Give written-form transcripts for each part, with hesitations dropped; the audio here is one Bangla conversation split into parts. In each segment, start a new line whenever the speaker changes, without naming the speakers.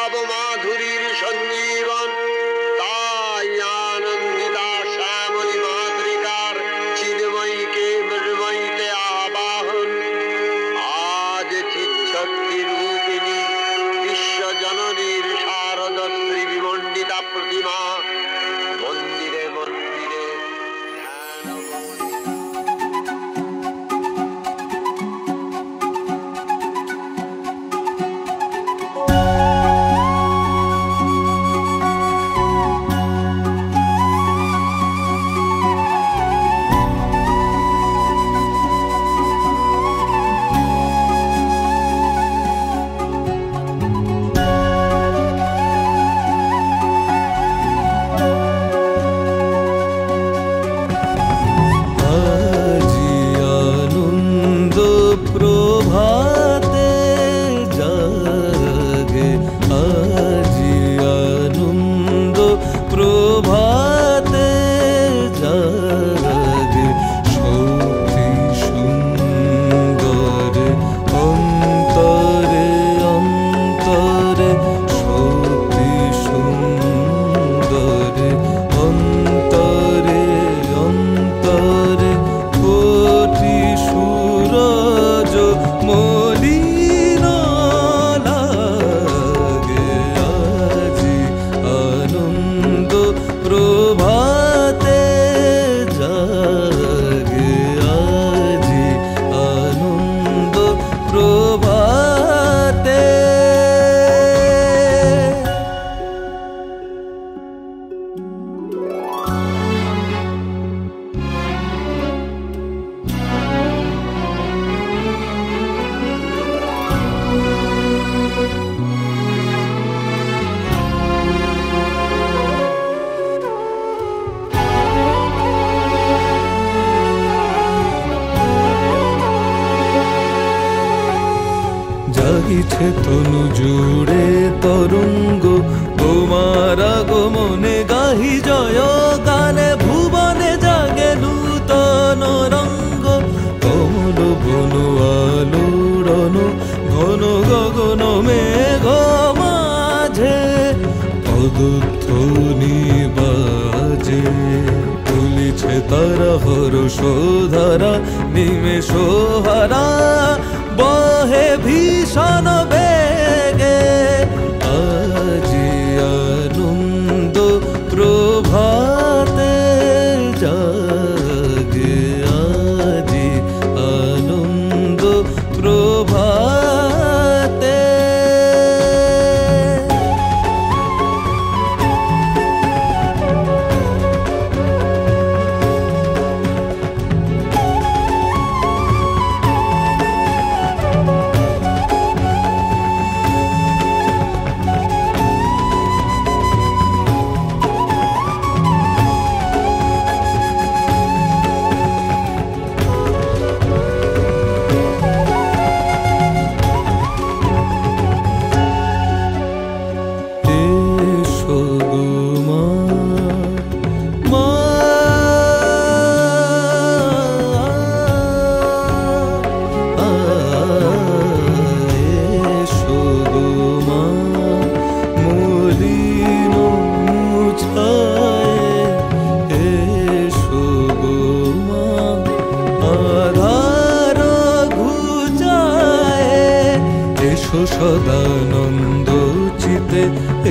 ভাব মাধুরীর সঞ্জীবন। তাই আনন্দিতা শ্যামলী মাতৃকার চিন্ময়ীকে মৃন্ময়ীতে আবাহন। আজ চিৎশক্তি রূপিণী বিশ্বজননীর শারদশ্রী বিমণ্ডিতা প্রতিমা মন্দিরে মন্দিরে
জাগিছে তনু জুড়ে তরঙ্গ, তোমার আগমনে গাহি জয় গানে, ভুবনে জাগে নূতন রঙ্গ। কমল বন আলোড়ন ঘন গগন মেঘ মাঝে, পদধ্বনি বাজে তুলিছে তারা হর্ষ ধারা, নিমেষ হারা বহে ভীষণ বেগে। আজি আনন্দ প্রভাতে জাগে, আজি আনন্দ প্রভাতে। সদানন্দ চিতে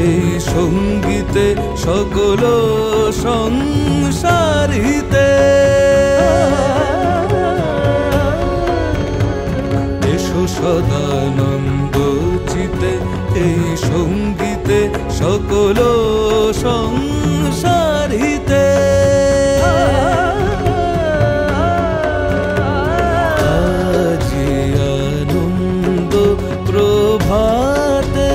এই সঙ্গীতে সকল সংসারিতে, এসো সদানন্দ চিতে এই সঙ্গীতে সকল সংসারিতে। প্রভাতে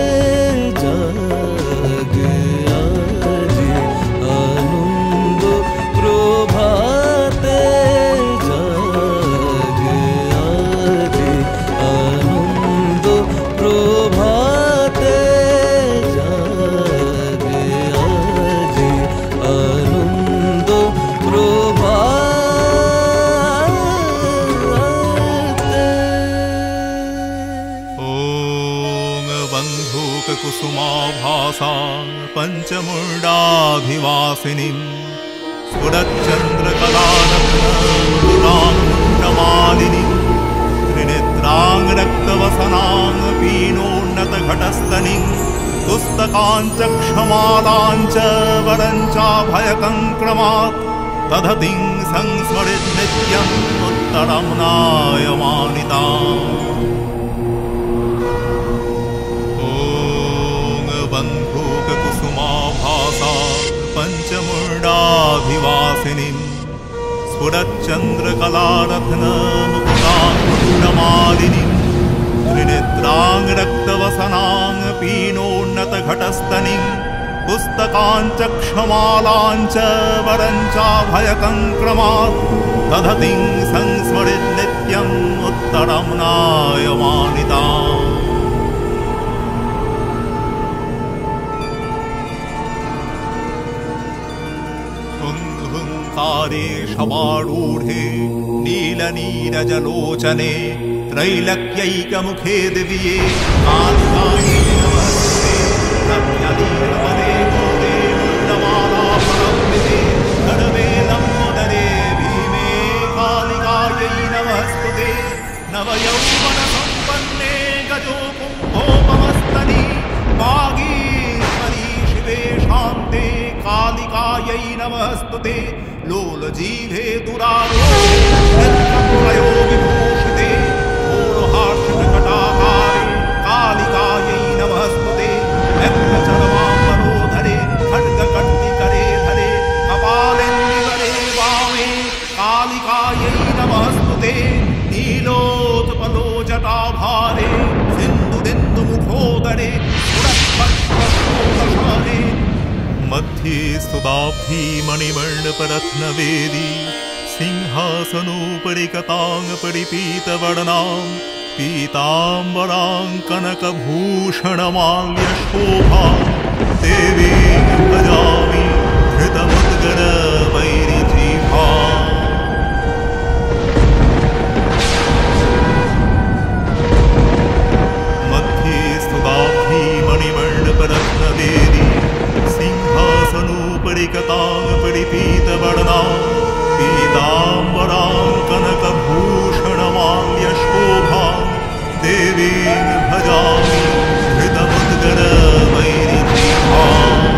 জাগে, আজি আনন্দ প্রভাতে জাগে, আজি আনন্দ প্রভাতে জাগে, আজি আনন্দ
कुसुमाभासा पञ्चमुण्डाधिवासिनीं स्फुरच्चन्द्रकलानमालिनीं त्रिनेत्रां रक्तवसनां पीनोन्नतघटस्तनीं पुस्तकाञ्चक्षमालाञ्च वरञ्चाभयकङ्क्रमात् तदतिं संस्मरेन्नित्यम् उत्तरं नायमानिताम् बन्धूककुसुमाभासा पञ्चमुण्डाभिवासिनीं स्फुरच्चन्द्रकलारत्नमुकुटाङ्कुण्डमालिनीं त्रिनेत्रां रक्तवसनां पीनोन्नतघटस्तनीं पुस्तकाञ्चक्षमालाञ्च वरञ्चाभयकङ्क्रमात् दधतीं संस्मरेन्नित्यम् उत्तरं नायमानिताम् शवारूढे नीलनीरजलोचने त्रैलक्यैकमुखे दिव्ये कालिकायै नमस्ते रम्यलीलवने गोदे मुण्डमालाफलम्बिते गणवेलम्बोदरे भीमे कालिकायै नमस्तुते नवयौवनसम्पन्ने गजोकुम्भोपमस्तनि वागीश्वरी शिवे शान्ते कालिकायै नमस्तुते लोलजीभे दुरारोग्यो विभूषिते घोरहार्षकटाकारे कालिकायै नमस्तुते व्यग्रचरमाम्बरोधरे खड्गकर्तिकरे धरे कपालेन्दिवरे वामे कालिकायै नमस्तुते नीलोत्पलोजटाभारे सिन्धुदिन्दुमुखोदरे सुरस्पर्शोदशाने मध्ये स्तुदाब्धी मणिमण्डपरत्नवेदी सिंहासनोपरि कतां परिपीतवर्णां पीताम्बरां कनकभूषणमाल्यशोभां देवीं भजामि धृतमुद्गरवैरिजीभाम् मध्ये स्तुदाब्धी मणिमण्डपरत्नवेदी सिंहासनोपरि कतां परिपीतवर्णां पीताम्बरां कनकभूषणमाल्यशोभां देवीं भजामि धृतमुद्गरवैरिजीभाम्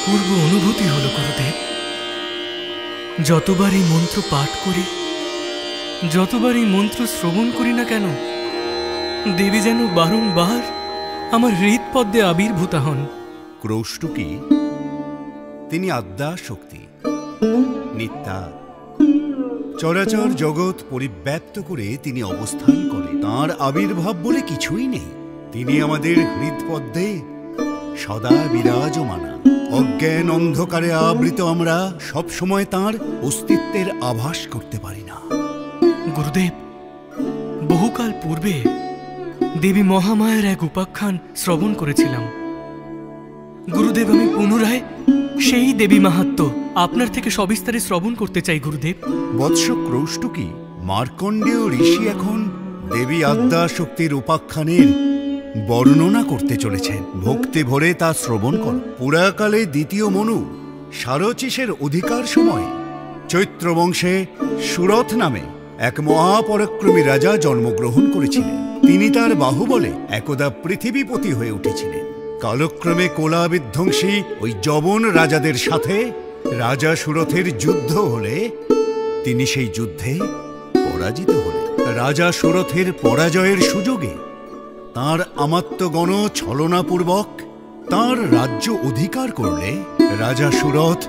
অপূর্ব অনুভূতি হলো গুরুদেব। যতবার এই মন্ত্র পাঠ করি, যতবার এই মন্ত্র শ্রবণ করি না কেন, দেবী যেন বারংবার আমার হৃৎপদ্মে আবির্ভূতা হন।
ক্রৌষ্টুকী তিনি আদ্যা শক্তি, নিত্যা। চরাচর জগৎ পরিব্যাপ্ত করে তিনি অবস্থান করে। তাঁর আবির্ভাব বলে কিছুই নেই। তিনি আমাদের হৃৎপদ্মে সদা বিরাজমানা। অজ্ঞান অন্ধকারে আবৃত আমরা সবসময় তাঁর অস্তিত্বের আভাস করতে পারি না।
গুরুদেব, বহুকাল পূর্বে দেবী মহামায়ার এক উপাখ্যান শ্রবণ করেছিলাম। গুরুদেব, আমি পুনরায় সেই দেবী মাহাত্ম্য আপনার থেকে সবিস্তারে শ্রবণ করতে চাই গুরুদেব।
বৎস ক্রৌষ্টুকী, মার্কণ্ডেয় ঋষি এখন দেবী আদ্যা শক্তির উপাখ্যানের বর্ণনা করতে চলেছেন। ভক্তি ভরে তা শ্রবণ কর। পুরাকালে দ্বিতীয় মনু সারচিসের অধিকার সময়ে চৈত্র বংশে সুরথ নামে এক মহাপরাক্রমী রাজা জন্মগ্রহণ করেছিলেন। তিনি তার বাহুবলে একদা পৃথিবীপতি হয়ে উঠেছিলেন। কালক্রমে কোলা বিধ্বংসী ওই যবন রাজাদের সাথে রাজা সুরথের যুদ্ধ হলে তিনি সেই যুদ্ধে পরাজিত হলেন। রাজা সুরথের পরাজয়ের সুযোগে তাঁর আমাত্যগণ ছলনাপূর্বক তাঁর রাজ্য অধিকার করলে রাজা সুরথ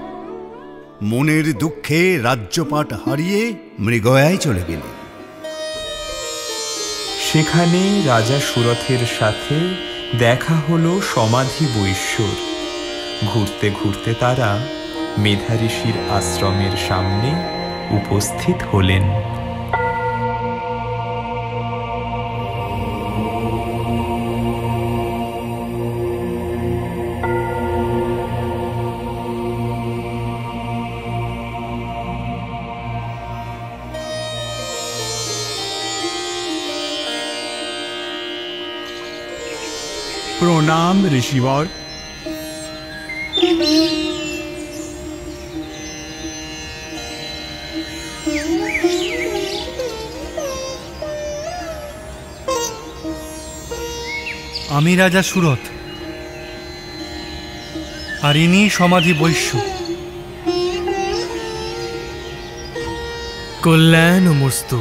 মনের দুঃখে রাজ্যপাট হারিয়ে মৃগয়ায় চলে গেলেন।
সেখানে রাজা সুরথের সাথে দেখা হলো সমাধি বৈশ্যর। ঘুরতে ঘুরতে তারা মেধা ঋষির আশ্রমের সামনে উপস্থিত হলেন।
প্রণাম ঋষিবর।
আমি রাজা সুরথ, আর ইনি সমাধি বৈশ্য।
কল্যাণমস্তু।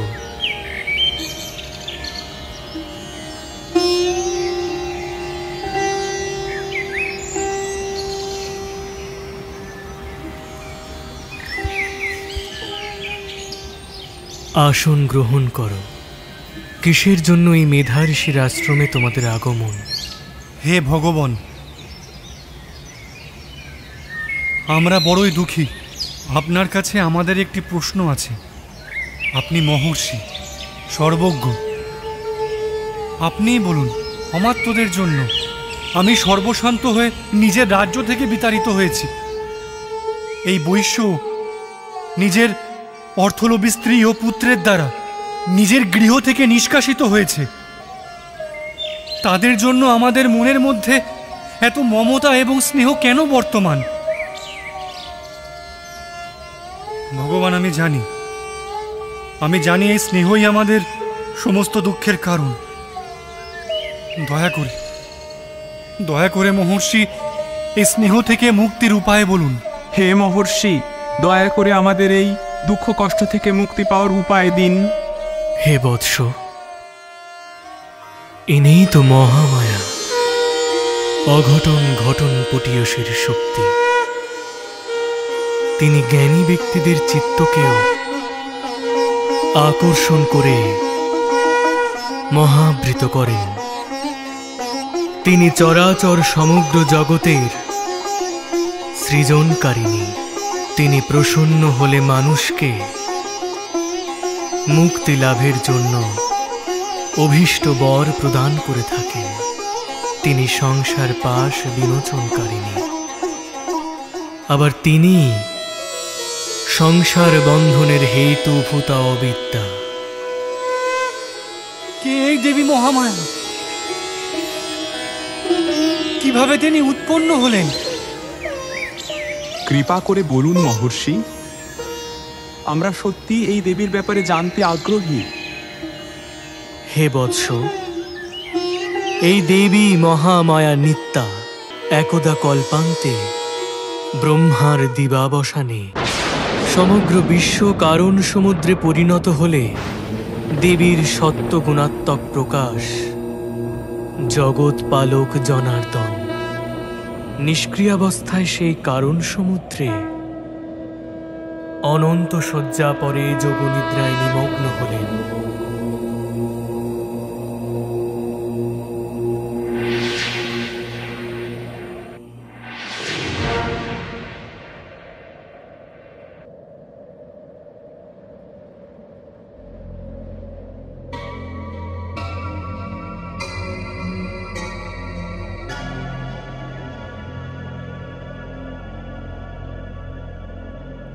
আসন গ্রহণ করো। কিসের জন্য এই মেধা ঋষির আশ্রমে তোমাদের আগমন?
হে ভগবান, আমরা বড়ই দুঃখী। আপনার কাছে আমাদের একটি প্রশ্ন আছে। আপনি মহর্ষি, সর্বজ্ঞ। আপনিই বলুন, অমাত্যদের জন্য আমি সর্বশান্ত হয়ে নিজের রাজ্য থেকে বিতাড়িত হয়েছি। এই বৈশ্য নিজের অর্থলোভী স্ত্রী ও পুত্রের দ্বারা নিজের গৃহ থেকে নিষ্কাশিত হয়েছে। তাদের জন্য আমাদের মনের মধ্যে এত মমতা এবং স্নেহ কেন বর্তমান? ভগবান, আমি জানি এই স্নেহই আমাদের সমস্ত দুঃখের কারণ। দয়া করে মহর্ষি, এই স্নেহ থেকে মুক্তির উপায় বলুন।
হে মহর্ষি, দয়া করে আমাদের এই দুঃখ কষ্ট থেকে মুক্তি পাওয়ার উপায় দিন।
হে বৎস, ইনিই তো মহামায়া, অঘটন ঘটন পটীয়সীর শক্তি। তিনি জ্ঞানী ব্যক্তিদের চিত্তকেও আকর্ষণ করে মহাবৃত করেন। তিনি চরাচর সমগ্র জগতের সৃজনকারিণী। তিনি প্রসন্ন হলে মানুষকে মুক্তি লাভের জন্য অভীষ্ট বর প্রদান করে থাকেন। তিনি সংসার পাশ বিমোচনকারিণী। আবার তিনি সংসার বন্ধনের হেতুভূতা অবিদ্যা।
কে এই দেবী মহামায়া? কিভাবে তিনি উৎপন্ন হলেন?
কৃপা করে বলুন মহর্ষি, আমরা সত্যি এই দেবীর ব্যাপারে জানতে আগ্রহী।
হে বৎস, এই দেবী মহামায়া নিত্যা একদা কল্পান্তে ব্রহ্মার দিবাবসানে সমগ্র বিশ্ব কারণ সমুদ্রে পরিণত হলে দেবীর সত্যগুণাত্মক প্রকাশ জগৎ পালক জনার্দন নিষ্ক্রিয়াবস্থায় সেই কারণ সমুদ্রে অনন্ত শয্যা পরে যোগনিদ্রায় নিমগ্ন হলেন।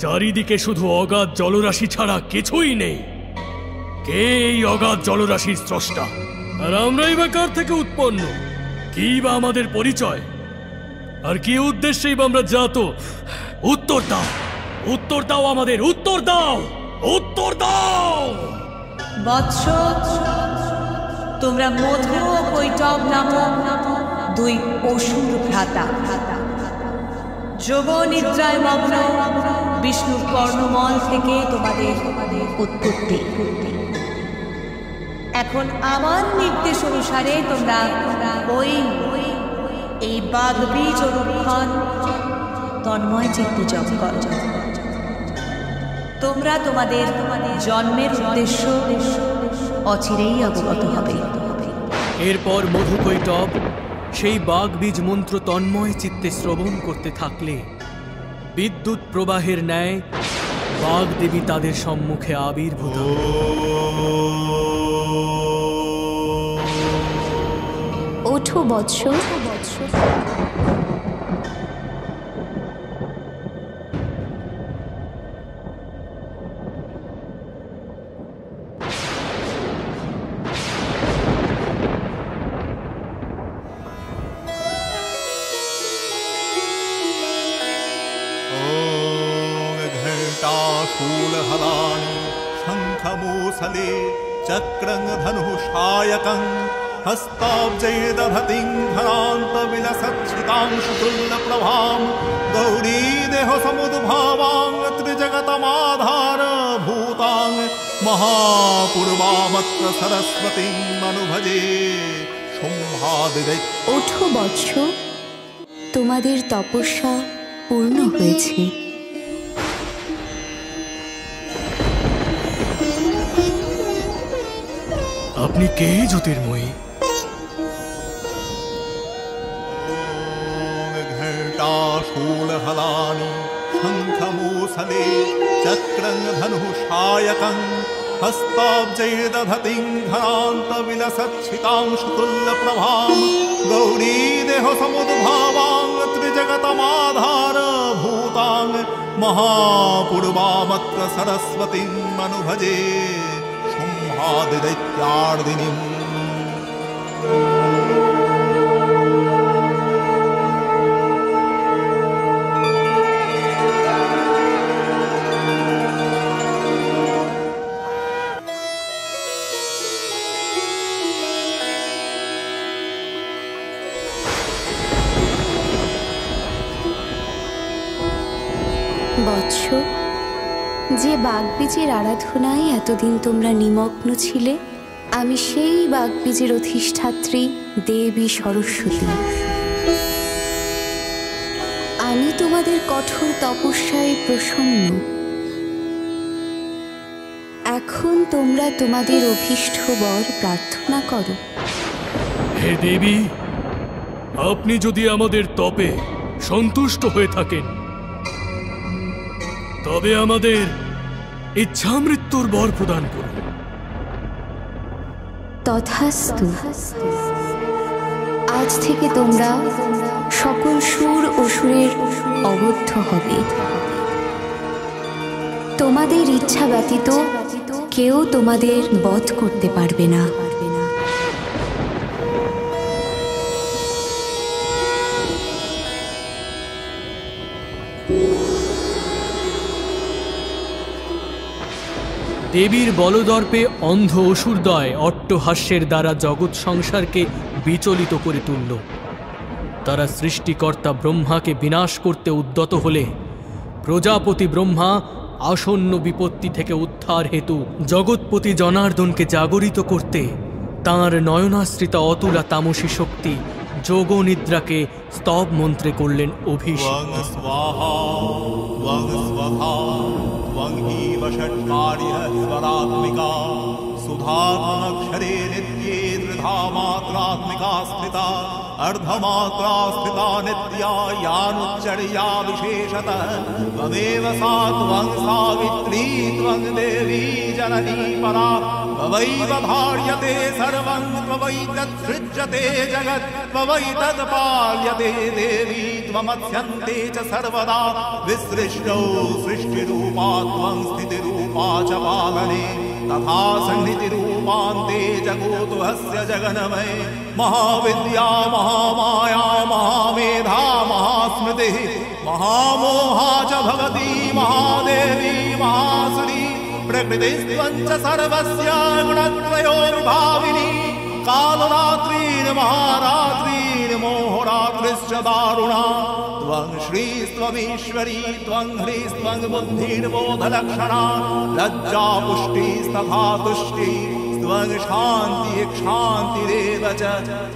চারিদিকে শুধু অগাধ জলরাশি ছাড়া কিছুই নেই। কে এই অগাধ জলরাশির স্রষ্টা? আর আমরাই বা কার থেকে উৎপন্ন? কি বা আমাদের পরিচয়? আর কি উদ্দেশ্যেই বা আমরা জাত? উত্তর দাও, উত্তর দাও, আমাদের উত্তর দাও, উত্তর দাও।
বৎস, তোমরা মধু ও কৈটব নামক দুই অসুর ভ্রাতা, যোগ নিদ্রায় মগ্ন বিষ্ণুর কর্ণমল থেকে তোমাদের উৎপত্তি। এখন আমার নির্দেশ অনুসারে তোমরা এই বাগবীজ অনুক্ষণ তন্ময় চিত্তে জপ করো। তোমরা তোমাদের জন্মের উদ্দেশ্য অচিরেই অবগত হবে।
এরপর মধুকৈটব সেই বাগবীজ মন্ত্র তন্ময় চিত্তে শ্রবণ করতে থাকলে বিদ্যুৎ প্রবাহের ন্যায় বাগদেবী তাদের সম্মুখে আবির্ভূত।
ওঠো বৎস,
शूलहलानि शङ्खमूसले चक्रं धनुषायकं हस्ताब्जैर्दधतिं धरान्तविलसच्छितांशुतुल्यप्रभां गौरीदेहसमुद्भावां त्रिजगतमाधारभूतां महापूर्वामत्र सरस्वतीं मनुभजे शुम्भादिदैत्य।
ওঠো বৎস, তোমাদের তপস্যা পূর্ণ হয়েছে।
আপনি কে জ্যোতির্ময়ী?
घटाशूलहलानि शङ्खमूसले चक्रं धनुषायकं हस्ताब्जैर्दधतिं धरान्तविलसच्छितांशुतुल्यप्रभां गौरीदेहसमुद्भावां त्रिजगतमाधारभूतां महापूर्वामत्र सरस्वतीं मनुभजे शुम्भादिदैत्यार्दिनीम्।
বৎস, যে বাগবীজের আরাধনায় এতদিন তোমরা নিমগ্ন ছিলে, আমি সেই বাগবীজের অধিষ্ঠাত্রী দেবী সরস্বতী। আমি তোমাদের কঠোর তপস্যায় প্রসন্ন। এখন তোমরা তোমাদের অভীষ্ট বর প্রার্থনা করো।
হে দেবী, আপনি যদি আমাদের তপে সন্তুষ্ট হয়ে থাকেন তবে আমাদের ইচ্ছা মৃত্যুর বর প্রদান করুন।
তথাস্তু। আজ থেকে তোমরা সকল সুর অসুরের অবদ্ধ হবে। তোমাদের ইচ্ছা ব্যতীত কেউ তোমাদের বধ করতে পারবে না।
দেবীর বলদর্পে অন্ধ অসুরদ্বয় অট্টহাস্যের দ্বারা জগৎ সংসারকে বিচলিত করে তুলল। তারা সৃষ্টিকর্তা ব্রহ্মাকে বিনাশ করতে উদ্যত হলে প্রজাপতি ব্রহ্মা আসন্ন বিপত্তি থেকে উদ্ধার হেতু জগৎপতি জনার্দনকে জাগরিত করতে তাঁর নয়নাশ্রিতা অতুলা তামসী শক্তি যোগ নিদ্রাকে স্তব মন্ত্রে করলেন অভিষেক।
सुधात्मक्षरे नित्ये त्रिधा मात्रात्मिका स्थिता अर्धमात्रा स्थिता नित्या यानुच्चर्या विशेषतः त्वमेव सा त्वं सावित्री त्वं देवी जननी परा त्ववैव धार्यते सर्वं त्ववैतत्सृज्यते जगत् त्ववैतत्पाल्यते देवी त्वमस्यन्ते च सर्वदा विसृष्टौ सृष्टिरूपा त्वं स्थितिरूपा च पालने तथा सन्निधिरूपान्ते जगोतुहस्य जगन्मये महाविद्या महामाया महामेधा महास्मृतिः महामोहा च भवती महादेवी महासुरी प्रकृतिस्त्वं च सर्वस्य गुणत्रयो विभाविनी कालरात्रिर्महारात्रिर्मोहरात्रिश्च दारुणा त्वं श्रीस्त्वमीश्वरी त्वं ह्रीस्त्वं बुद्धिर्बोधलक्षणा लज्जा पुष्टिस्तथा तुष्टि त्वं शान्ति क्षान्तिरेव च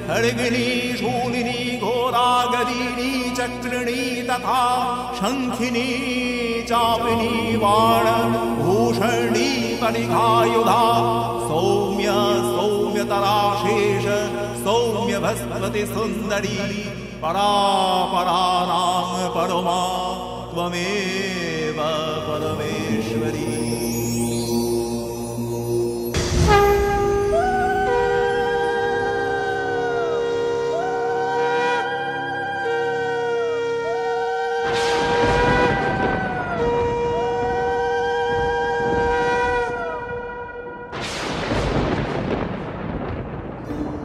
खड्गिनी शूलिनी घोरा गदिनी चक्रिणी तथा शङ्खिनी चापिनी बाण भूषणी परिघायुधा सौम्य सौम्यतरा शेष सौम्य भस्वती सुन्दरी परा परानां परमा त्वमेव परमेश्वरी।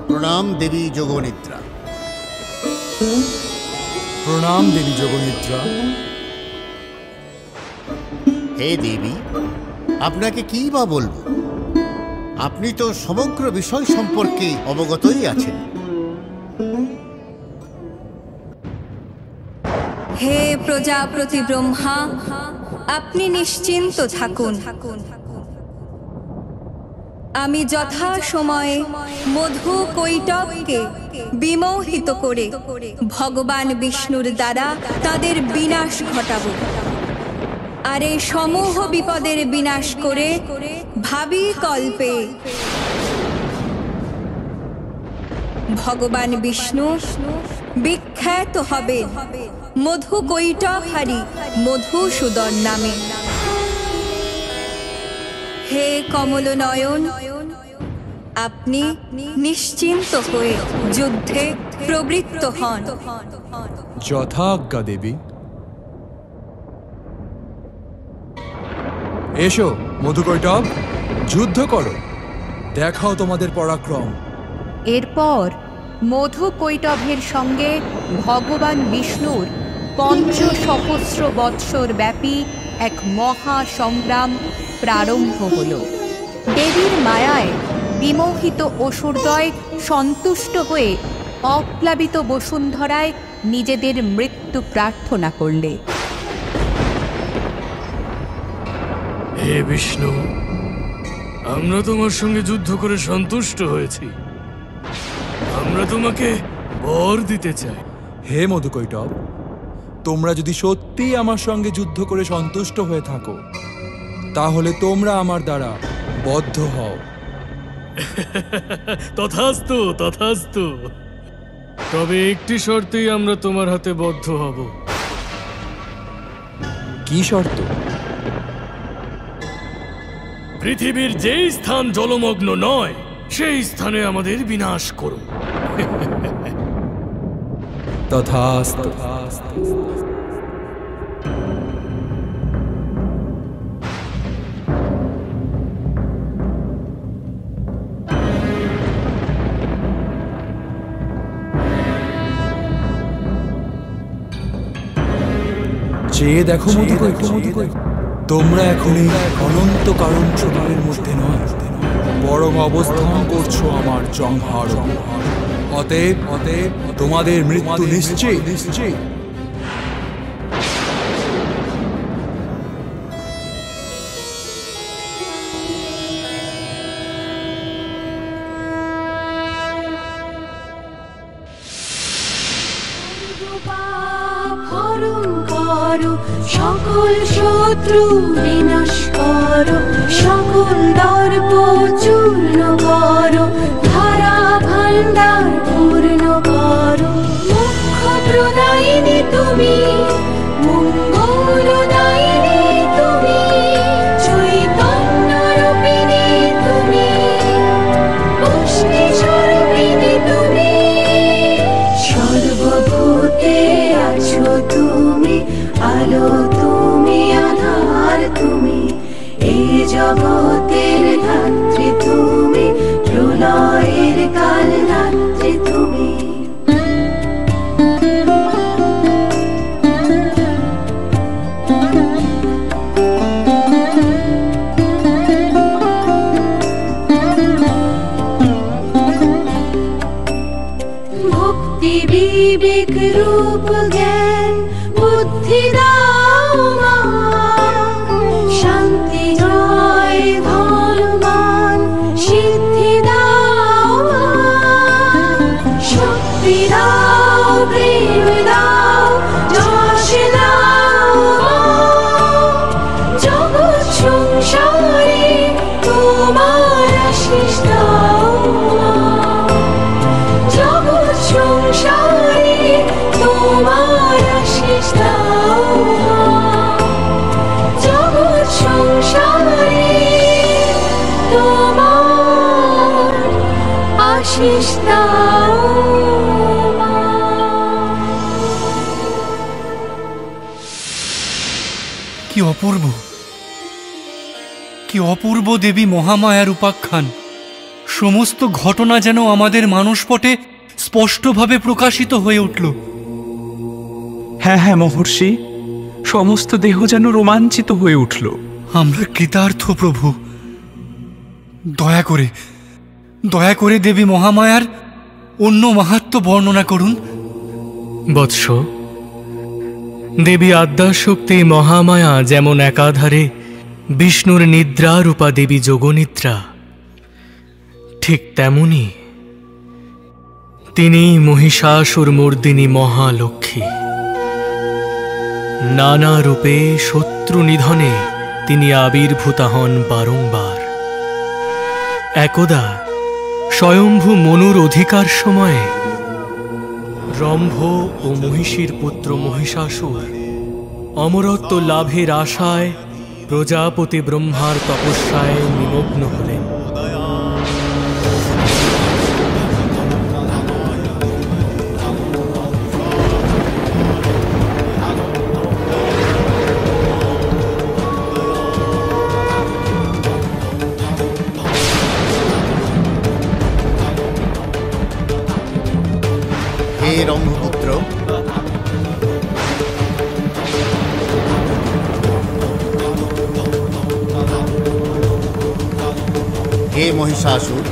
प्रणाम देवी जोगनिद्रा।
प्रणाम देवी जोगनिद्रा।
हे देवी, আপনাকে কি বা বলবো, আপনি তো সমগ্র বিষয় সম্পর্কে অবগতই আছেন।
হে প্রজাপতি ব্রহ্মা, আপনি নিশ্চিন্ত থাকুন। আমি যথা সময়ে মধু কৈটবকে বিমোহিত করে ভগবান বিষ্ণুর দ্বারা তাদের বিনাশ ঘটাবো। আর এই সমূহ বিপদের বিনাশ করে ভাবি কল্পে ভগবান বিষ্ণু বিখ্যাত হবে মধু কৈটবহারী মধুসূদন নামে। হে কমল নয়ন, আপনি নিশ্চিন্ত হয়ে যুদ্ধে প্রবৃত্ত হন।
যথাজ্ঞা দেবী। এসো মধুকৈটব, যুদ্ধ করো, দেখাও তোমাদের পরাক্রম।
এরপর মধুকৈটবের সঙ্গে ভগবান বিষ্ণুর ৫০০ বৎসর ব্যাপী এক মহা সংগ্রাম প্রারম্ভ হল। দেবীর মায়ায় বিমোহিত অসুরদ্বয় সন্তুষ্ট হয়ে অপ্লাবিত বসুন্ধরায় নিজেদের মৃত্যু প্রার্থনা করলে।
হে বিষ্ণু, আমরা তোমার সঙ্গে যুদ্ধ করে সন্তুষ্ট হয়েছি, আমরা তোমাকে বর দিতে চাই।
হে মধুকৈটব, তোমরা যদি সত্যিই আমার সঙ্গে যুদ্ধ করে সন্তুষ্ট হয়ে থাকো, তাহলে তোমরা আমার দ্বারা বদ্ধ হও।
তথাস্তু তথাস্তু, তবে একটি শর্তেই আমরা তোমার হাতে বদ্ধ হব।
কি শর্ত?
পৃথিবীর যেই স্থান জলমগ্ন নয় সেই স্থানে আমাদের বিনাশ করো।
তথাস্তু। চেয়ে দেখো মধুকৈটব, তোমরা এখন এই অনন্ত কারণ চক্রের মধ্যে নয়, বরং অবস্থান করছো আমার জঙ্ঘার। অতএব তোমাদের মৃত্যু নিশ্চিত।
সকল শত্রু বিনাশ করো, সকল দর্প চূর্ণ করো, ধারা ভাণ্ডার পূর্ণ করো। মুখ্য প্রদায়িনী তুমি, মঙ্গলদায়িনী তুমি, চৈতন্য রূপিণী তুমি, পুষ্টি স্বরূপিণী তুমি, সর্বভূতে আছো তুমি, আলো তুমি, আধার তুমি, এই জগতের ধাত্রী তুমি, প্রলয়ের কাল রাত্রি তুমি। ভক্তি বিবেক রূপ জ্ঞান বুদ্ধি দাও মা, শান্তি জয় ধন মান সিদ্ধি দাও মা, শক্তি দাও প্রেম দাও যশ দাও মা, জগৎ সংসারে তোমার আশিস দাও মা, জগৎ সংসারে তোমার আশিস দাও মা, জগৎ সংসারে তোমার আশিস দাও মা।
কি অপূর্ব, কি অপূর্ব দেবী মহামায়ার উপাখ্যান। সমস্ত ঘটনা যেন আমাদের মানসপটে স্পষ্টভাবে প্রকাশিত হয়ে উঠল।
হ্যাঁ হ্যাঁ মহর্ষি, সমস্ত দেহ যেন রোমাঞ্চিত হয়ে উঠল।
আমরা কৃতার্থ প্রভু। দয়া করে দেবী মহামায়ার অন্য মাহাত্ম্য বর্ণনা করুন।
বৎস, দেবী আদ্যাশক্তি মহামায়া যেমন একাধারে বিষ্ণুর নিদ্রা রূপা দেবী যোগনিদ্রা, ঠিক তেমনি তিনি মহিষাসুর মর্দিনী মহালক্ষ্মী। নানা রূপে শত্রু নিধনে তিনি আবির্ভূতা হন বারংবার। একদা স্বয়ম্ভু মনুর অধিকার সময়ে রম্ভ ও মহিষীর পুত্র মহিষাসুর অমরত্ব লাভের আশায় প্রজাপতি ব্রহ্মার তপস্যায় নিমগ্ন হলেন।
হে রম্ভপুত্র, হে মহিষাসুর,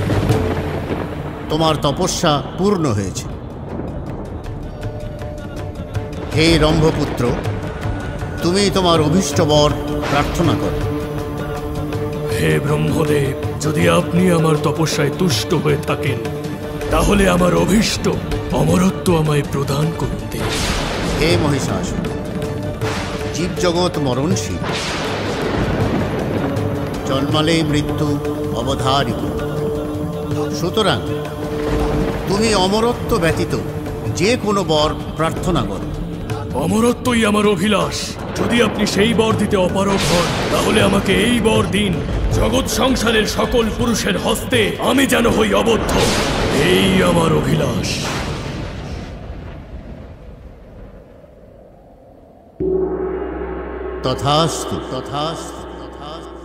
তোমার তপস্যা পূর্ণ হয়েছে। হে রম্ভপুত্র, তুমি তোমার অভীষ্ট বর প্রার্থনা করো।
হে ব্রহ্মদেব, যদি আপনি আমার তপস্যায় তুষ্ট হয়ে থাকেন, তাহলে আমার অভীষ্ট অমরত্ব আমায় প্রদান করতে।
হে মহিষাসুর, জীবজগৎ মরণশীল, জন্মালে মৃত্যু অবধারিত। সুতরাং তুমি অমরত্ব ব্যতীত যে কোনো বর প্রার্থনা করো।
অমরত্বই আমার অভিলাষ। যদি আপনি সেই বর দিতে অপারগ হন, তাহলে আমাকে এই বর দিন, জগৎ সংসারের সকল পুরুষের হস্তে আমি যেন হই অবদ্ধ। এই আমার অভিলাষ।
তথাস্তু, তথাস্তু, তথাস্তু।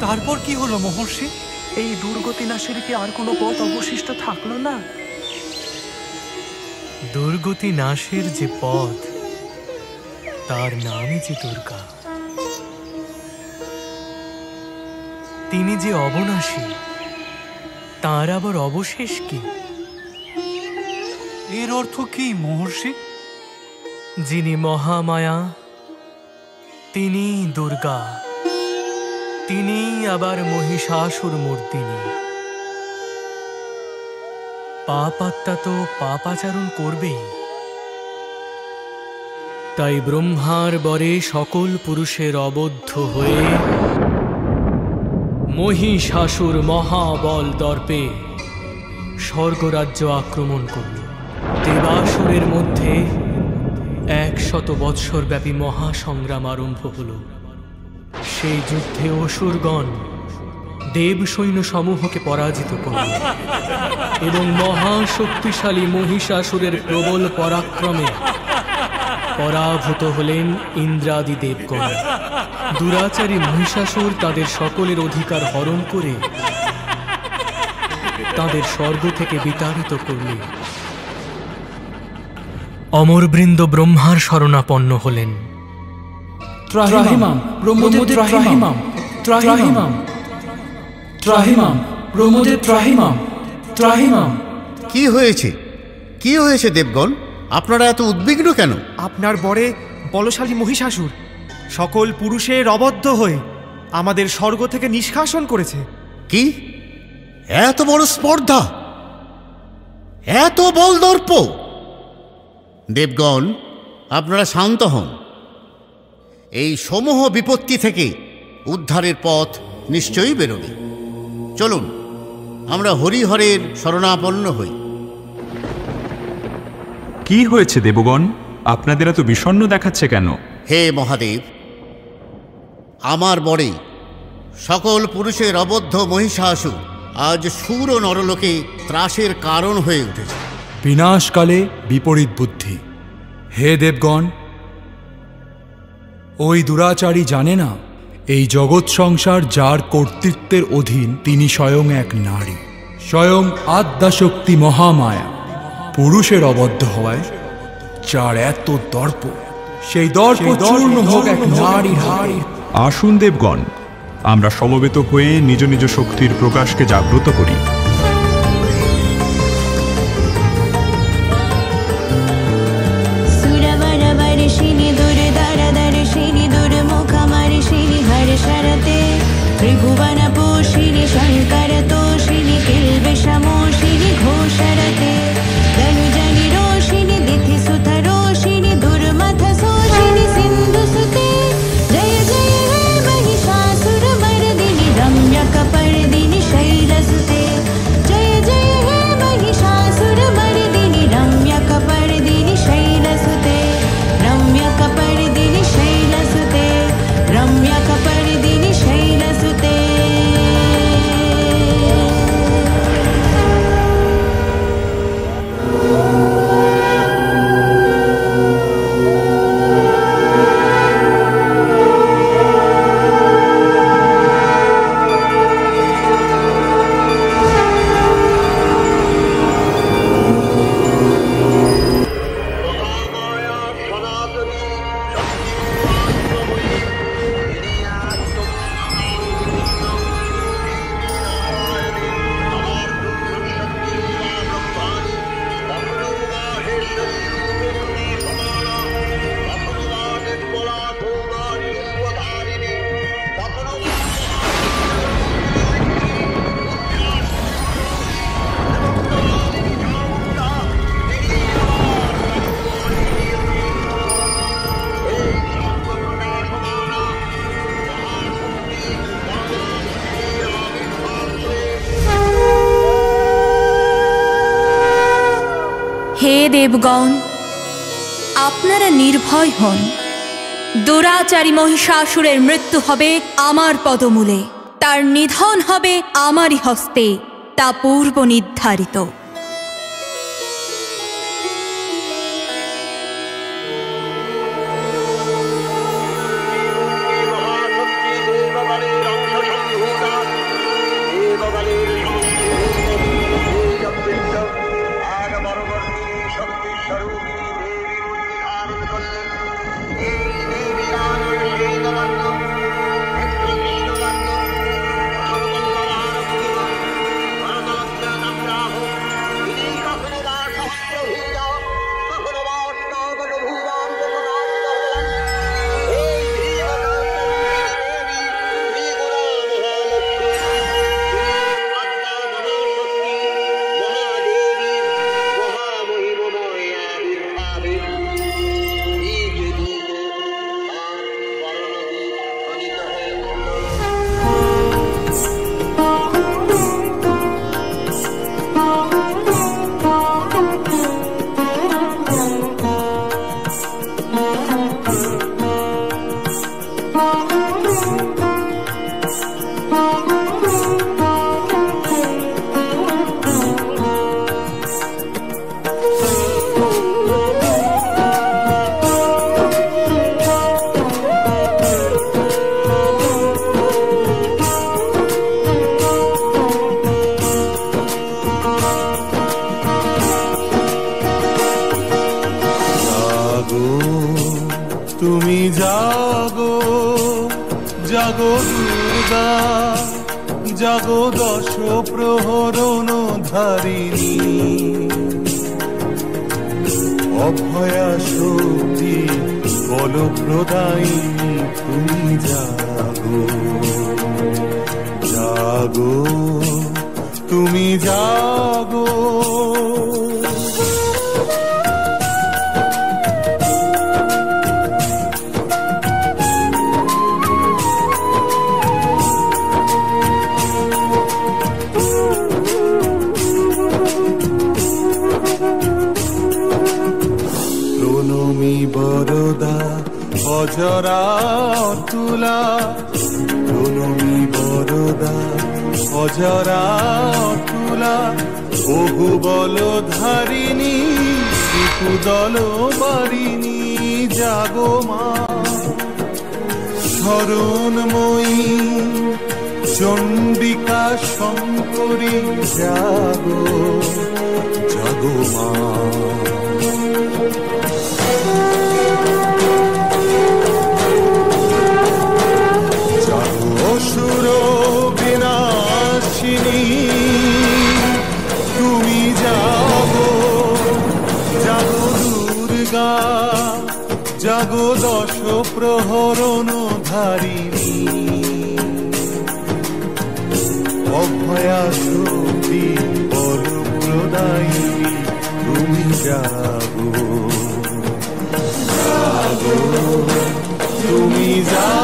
তারপর কি হলো মহর্ষি?
এই দুর্গতি নাশের কি আর কোনো পথ অবশিষ্ট থাকলো না? দুর্গতি নাশের যে পথ, তার নামই যে দুর্গা। তিনি যে অবনাশী, তার আবার অবশেষ কি?
এর অর্থ কি মহর্ষি?
যিনি মহামায়া, তিনি দুর্গা, তিনি আবার মহিষাসুর মূর্তিনি। পাপাত্মা তো পাপাচরণ করবেই। তাই ব্রহ্মার বরে সকল পুরুষের অবদ্ধ হয়ে মহিষাসুর মহাবল দর্পে স্বর্গরাজ্য আক্রমণ করল। দেবাসুরের মধ্যে 100 বৎসর ব্যাপী মহাসংগ্রাম আরম্ভ হল। সেই যুদ্ধে অসুরগণ দেব সৈন্য সমূহকে পরাজিত করল এবং মহাশক্তিশালী মহিষাসুরের প্রবল পরাক্রমে পরাভূত হলেন ইন্দ্রাদি দেবগণ। দুরাচারী মহিষাসুর তাদের সকলের অধিকার হরণ করে তাদের স্বর্গ থেকে বিতাড়িত করলেন। অমরবৃন্দ ব্রহ্মার শরণাপন্ন হলেন।
ত্রাহিমাম ব্রহ্মদেব ত্রাহিমাম ত্রাহিমাম ত্রাহিমাম ব্রহ্মদেব ত্রাহিমাম ত্রাহিমাম।
কি হয়েছে, কি হয়েছে দেবগণ? আপনারা এত উদ্বিগ্ন কেন?
আপনার বরে বলশালী মহিষাসুর সকল পুরুষের অবদ্ধ হয়ে আমাদের স্বর্গ থেকে নিষ্কাশন করেছে।
কি এত বড় স্পর্ধা, এত বল দর্প! দেবগণ, আপনারা শান্ত হন। এই সমূহ বিপত্তি থেকে উদ্ধারের পথ নিশ্চয়ই বেরোবে। চলুন আমরা হরিহরের শরণাপন্ন হই।
কি হয়েছে দেবগণ? আপনাদের এত বিষণ্ণ দেখাচ্ছে কেন?
হে মহাদেব, আমার বরে সকল পুরুষের অবদ্ধ মহিষাসুর আজ সুর ও নরলোকে ত্রাসের কারণ হয়ে উঠেছে।
বিনাশকালে বিপরীত বুদ্ধি। হে দেবগণ, ওই দুরাচারী জানে না এই জগৎ সংসার যার কর্তৃত্বের অধীন তিনি স্বয়ং এক নারী, স্বয়ং আদ্যাশক্তি মহামায়া। পুরুষের অবদ্ধ হওয়ায় যার এত দর্প, সেই দর্প চূর্ণ হোক এক নারীর হাড়ি।
আসুন দেবগণ, আমরা সমবেত হয়ে নিজ নিজ শক্তির প্রকাশকে জাগ্রত করি।
সুরবরবর্ষিণী দুর্ধরদর্শিণী দুর্মুখমর্ষিণী হর্ষরতে ত্রিভুবন পোষিণী শঙ্কর তোষিণী কিলবিষমোষিণী ঘোষরতে ধনুজনি रोषिणि दिति सुत रोषिणि दुर्मथ शोषिणि सिंधु सुते जय जय हे महिषासुर मर्दिनि रम्यकपर्दिनि शैलसुते जय जय हे महिषासुर मर्दिनि रम्यकपर्दिनि शैलसुते रम्यकपर्दिनि शैलसुते रम्यकपर्दिनि शैलसुते।
হে দেবগণ, আপনারা নির্ভয় হন। দুরাচারী মহিষাসুরের মৃত্যু হবে আমার পদমূলে, তার নিধন হবে আমারই হস্তে, তা পূর্ব নির্ধারিত।
মহাশক্তি দেববলের অংশ সম্ভূতা
জাগো দুর্গা জাগো দশ প্রহরণ ধারিণী, অভয়া শক্তি বল প্রদায়িনী তুমি জাগো জাগো তুমি জাগো। বরদা অজরা অতুলা, প্রণমী বরদা অজরা অতুলা, বহু বল ধারিণী কুদল বারিণী জাগো মা। শরণময়ী চণ্ডিকা শঙ্করী জাগো জাগো মা। অসুর বিনাশিনী তুমি জাগো জাগো দুর্গা জাগো দশ প্রহরণ ধারিণী, অভয়া শক্তি বল প্রদায়িনী তুমি জাগো জাগো তুমি জাগো।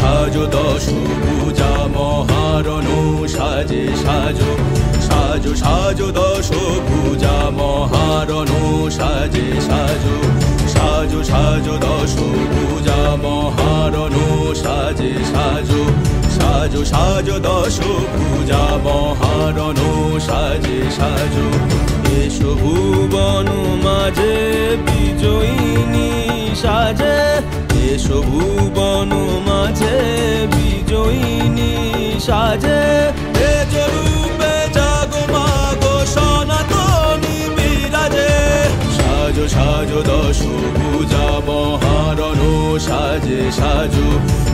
সাজো দশ পূজা মহারণ সাজে সাজো সাজো সাজো দশ পূজা মহারণ সাজে সাজো সাজো সাজো দশ পূজা মহারণ সাজে সাজো সাজো সাজো দশ পূজা মহারণ সাজে সাজো। এসো ভুবন মাঝে বিজয়িনী সাজে, এসো ভুবন মাঝে বিজয়িনী সাজে, তেজ রূপে জাগো মাগো সনাতনী বিরাজে। সাজো সাজো দশ পূজা মহারণ সাজে সাজো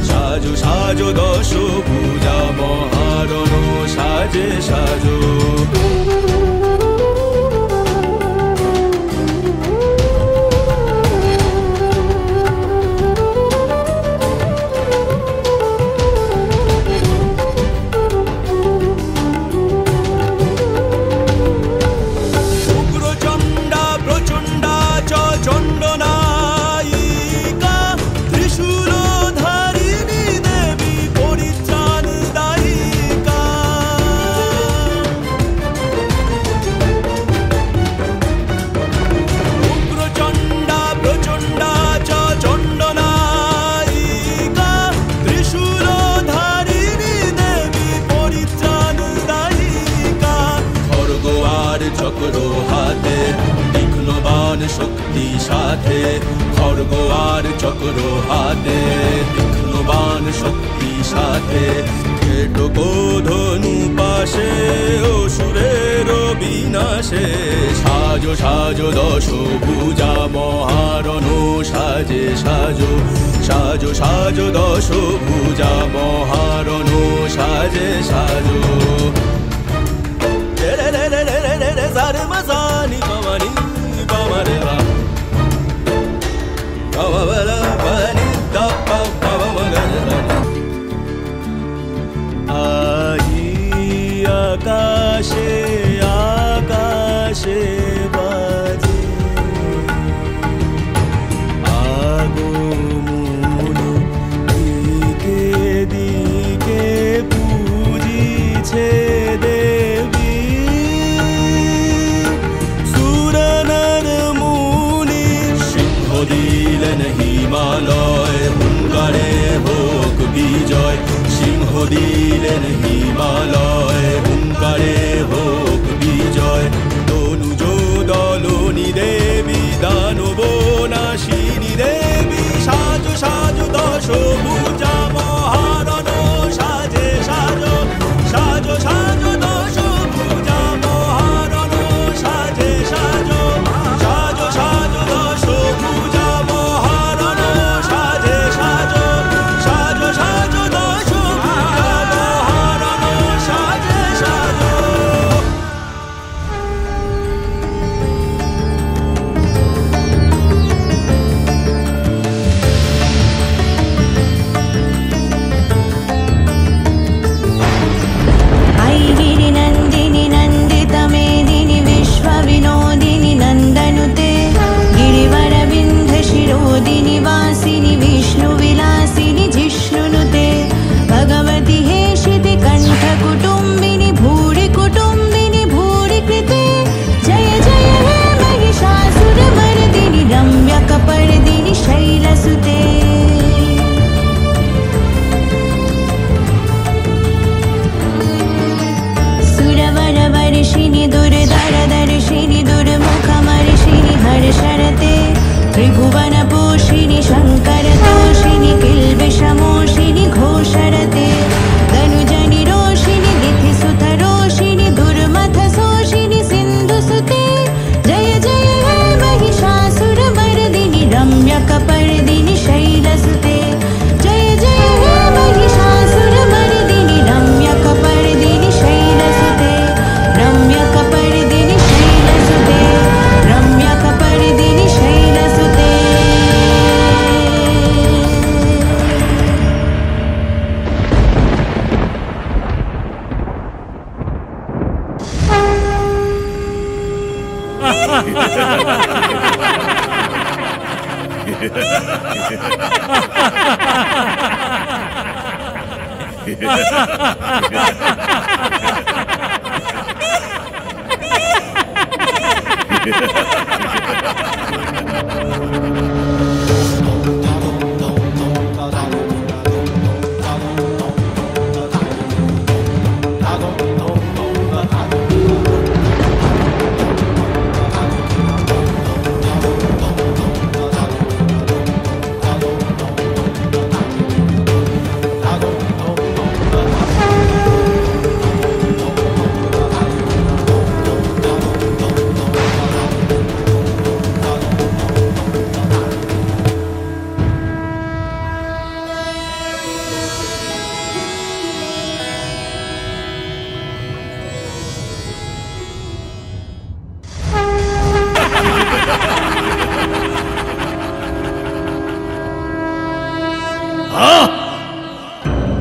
সাজো সাজো দশ পূজা মহারণ সাজে সাজো। চক্র হাতে তীক্ষ্ণবান শক্তি সাথে, খড়গ আর চক্র হাতে তীক্ষ্ণবান শক্তি সাথে, কেটকো ধনু পাশে অসুরের বিনাশে। সাজো সাজো দশ পূজা মহারণ সাজে সাজো সাজো সাজো দশ পূজা মহারণ সাজে সাজো। Sare mazani pamani pamare ra pamara pani da pamara. Aji আকাশে আকাশে বাজে আগমন দিকে দিকে পূজিছে দেবী সুরনর মুনি সিংহ দিলেন হিমালয় হুঙ্কারে হোক বিজয় সিংহ দিলেন হিমালয় হুঙ্কারে হোক বিজয় তনুজ দলনি দেবী দানব নাশিনী দেবী সাজো সাজো দশ ভুজা মহারণ সাজে সাজো সাজো সাজো দশ ভুজা মহারণ সাজে সাজো সাজো সাজো দশ ভুজা মহারণ সাজে সাজো সাজো সাজো দশ ভুজা মহারণ সাজে সাজো
ऐगिरि नन्दिनि नन्दितमेदिनि विश्वविनोदिनि नन्दनुते गिरिवरविन्ध्यशिरोदिनि वासिनि विष्णुविलासिनि जिष्णुनुते भगवति हेशिति कण्ठकुटुम्बिनि भूरि कुटुम्बिनि भूरि कृते जय जय हे महिषासुरमर्दिनि रम्यकपर्दिनि शैलसुते सुरवरवर्षिणि दुर्धरदर्शिनि दुर्मुखमर्षिणि हर्षरते त्रिभुवनपोषिणि शङ्करतोषिणि किल्बिषमोषिणि घोषरते तनुजनि रोषिणि दिथिसुतरोषिणि दुर्मथशोषिणि सिन्धुसुते जय जय हे महिषासुरमर्दिनि रम्यकपर्दिनि शैलसुते जय जय हे महिषासुरमर्दिनि रम्यकपर्दिनि शैलसुते रम्यकपर्दिनि शैलसुते रम्यकपर्दिनि शैलसुते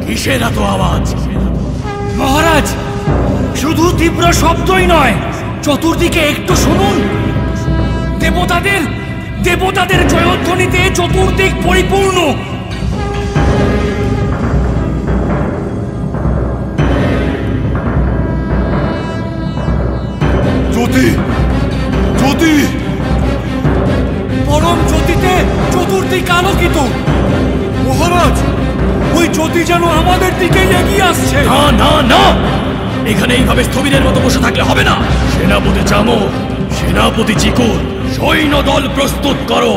কিসের এত আওয়াজ? মহারাজ, শুধু তীব্র শব্দই নয়, চতুর্দিকে একটু শুনুন। দেবতাদের জয়ধ্বনিতে চতুর্দিক পরিপূর্ণ। জ্যোতি জ্যোতি পরম জ্যোতিতে চতুর্দিক আলোকিত। মহারাজ, ওই জ্যোতি যেন আমাদের দিকে এগিয়ে আসছে। না না না, এখানে এইভাবে স্থবিরের মতো বসে থাকলে হবে না। সেনাপতি চামো, সেনাপতি চিকুর, সৈন্য দল প্রস্তুত করো।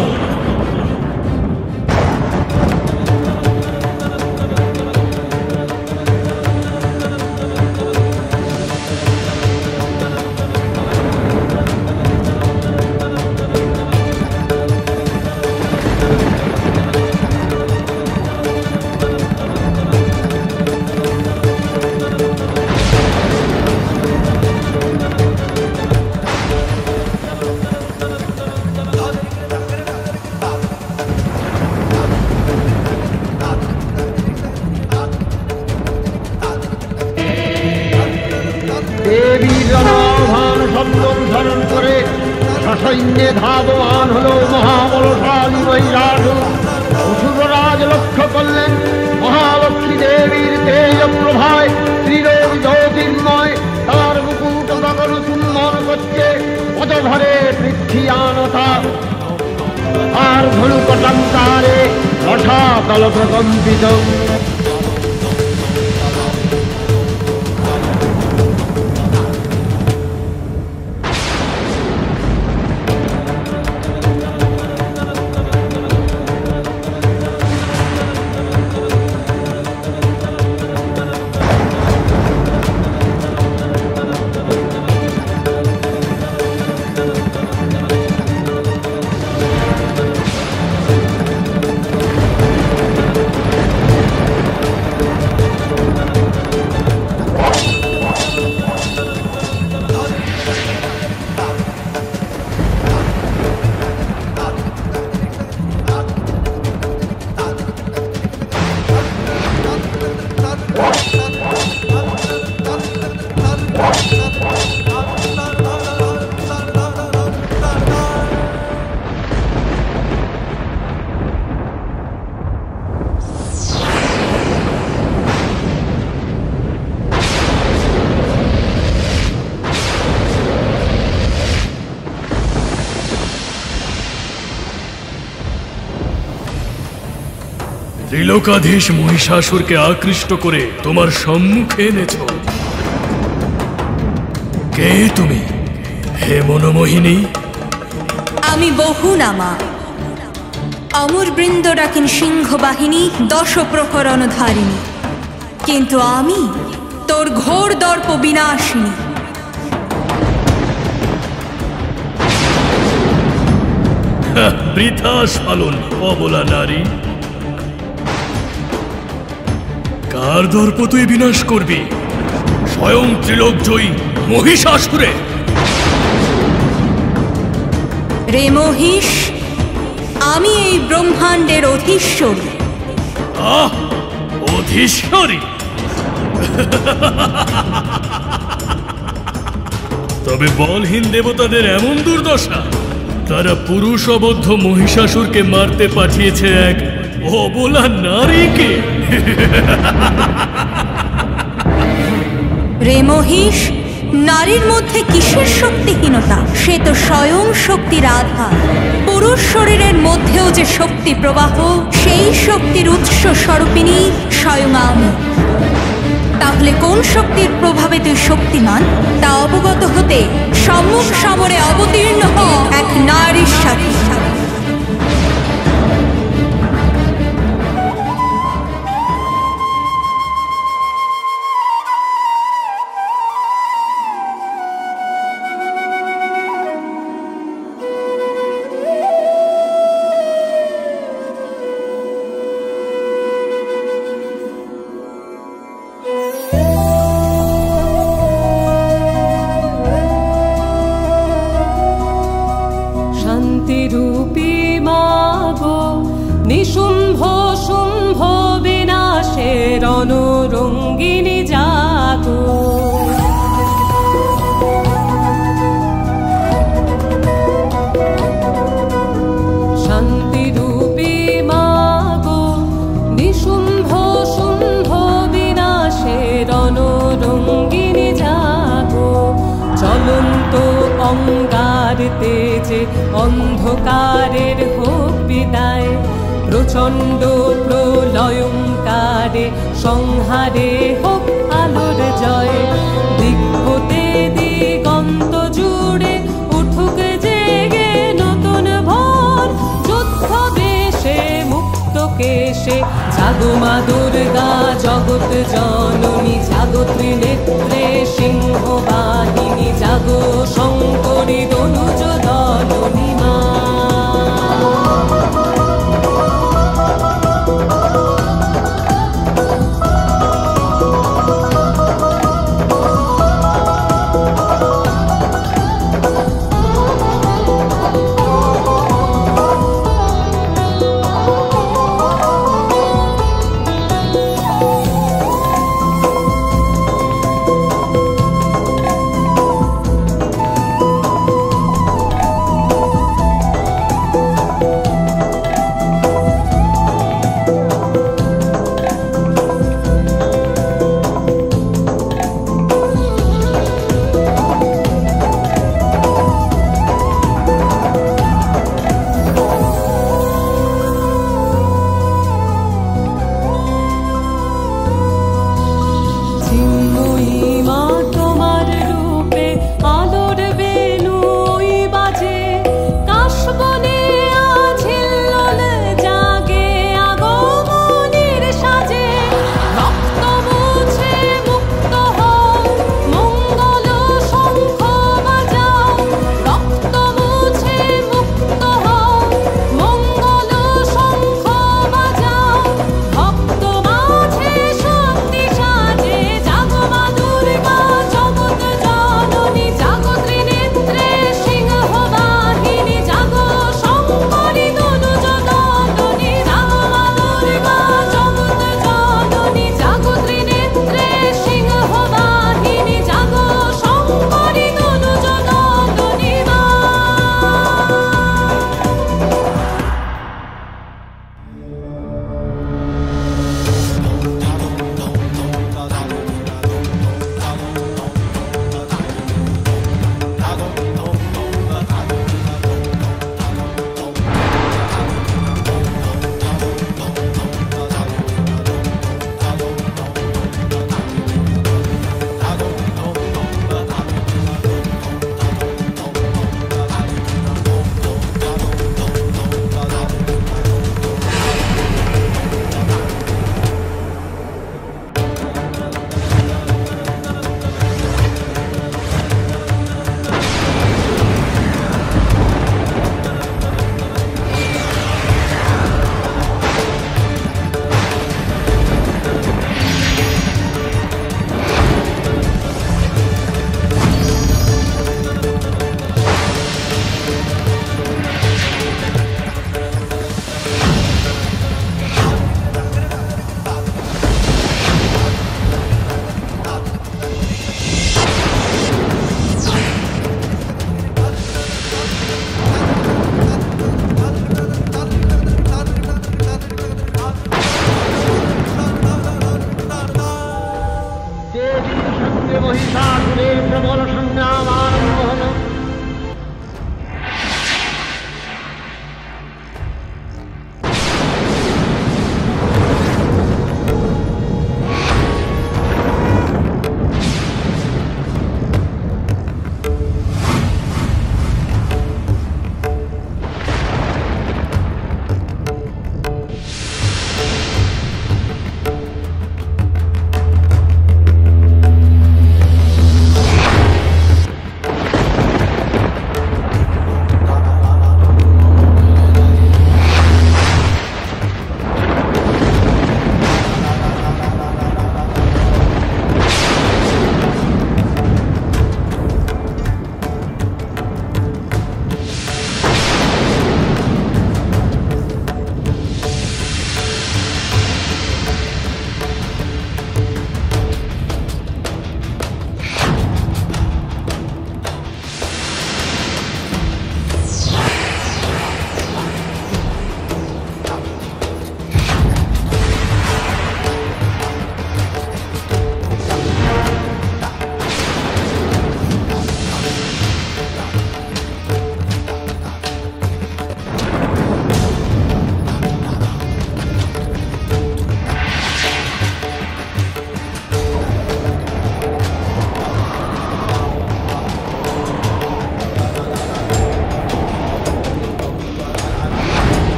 সসৈন্যে ধাবমান হলো মহাবলশালী মহিষাসুর। অসুররাজ লক্ষ্য করলেন মহালক্ষ্মী দেবীর তেজ প্রভায় ত্রিলোক জ্যোতির্ময়, তার মুকুট গগন সুন্দর করছে পদভরে পৃথিবীয়ানতা, আর ধনুকটঙ্কারে রসাতল প্রকম্পিত।
ত্রিলোকাধীশ মহিষাসুরকে আকৃষ্ট করে তোমার সম্মুখে এনেছ। কে তুমি হে মনোমোহিনী?
আমি বহু নামা, অমর বৃন্দ ডাকেন সিংহ বাহিনী, দশ প্রহরণ ধারিণী, কিন্তু আমি তোর ঘোর দর্প বিনাশিনী।
বৃথা স্ফলন অবলা নারী, কার দর্প তুই বিনাশ করবি? স্বয়ং ত্রিলোক জয়ী মহিষাসুরে।
রে মহিষ, আমি এই ব্রহ্মাণ্ডের অধীশ্বরী।
অধীশ্বরী? তবে বলহীন দেবতাদের এমন দুর্দশা, তারা পুরুষ অবদ্ধ মহিষাসুরকে মারতে পাঠিয়েছে এক অবলা নারীকে।
রে মহিষ, নারীর মধ্যে কিসের শক্তিহীনতা? সে তো স্বয়ং শক্তির আধার। পুরুষ শরীরের মধ্যেও যে শক্তি প্রবাহ, সেই শক্তির উৎস স্বরূপিণী স্বয়ং আমি। তাহলে কোন শক্তির প্রভাবে তুই শক্তিমান তা অবগত হতে সম্মুখ সমরে অবতীর্ণ হ এক নারীর সাথে।
শান্তিরূপী মাগো, নিশুম্ভ শুম্ভ বিনাশের রণরঙ্গিনী জাগো। শান্তিরূপী মাগো, নিশুম্ভ শুম্ভ বিনাশের রণরঙ্গিনী জাগো। চলন্ত অঙ্গার তেজে অন্ধকারের হোক বিদায়, প্রচণ্ড প্রলয়ঙ্কারে সংহারে হোক আলোর জয়। দিক হতে দিগন্ত জুড়ে উঠুক জেগে নতুন ভোর, যুদ্ধ বেশে মুক্ত কেশে জাগো মা দুর্গা জগৎ জননী। জাগো ত্রিনেত্রে সিংহ বাহিনী, জাগো শঙ্করী দনুজ দলনী মা।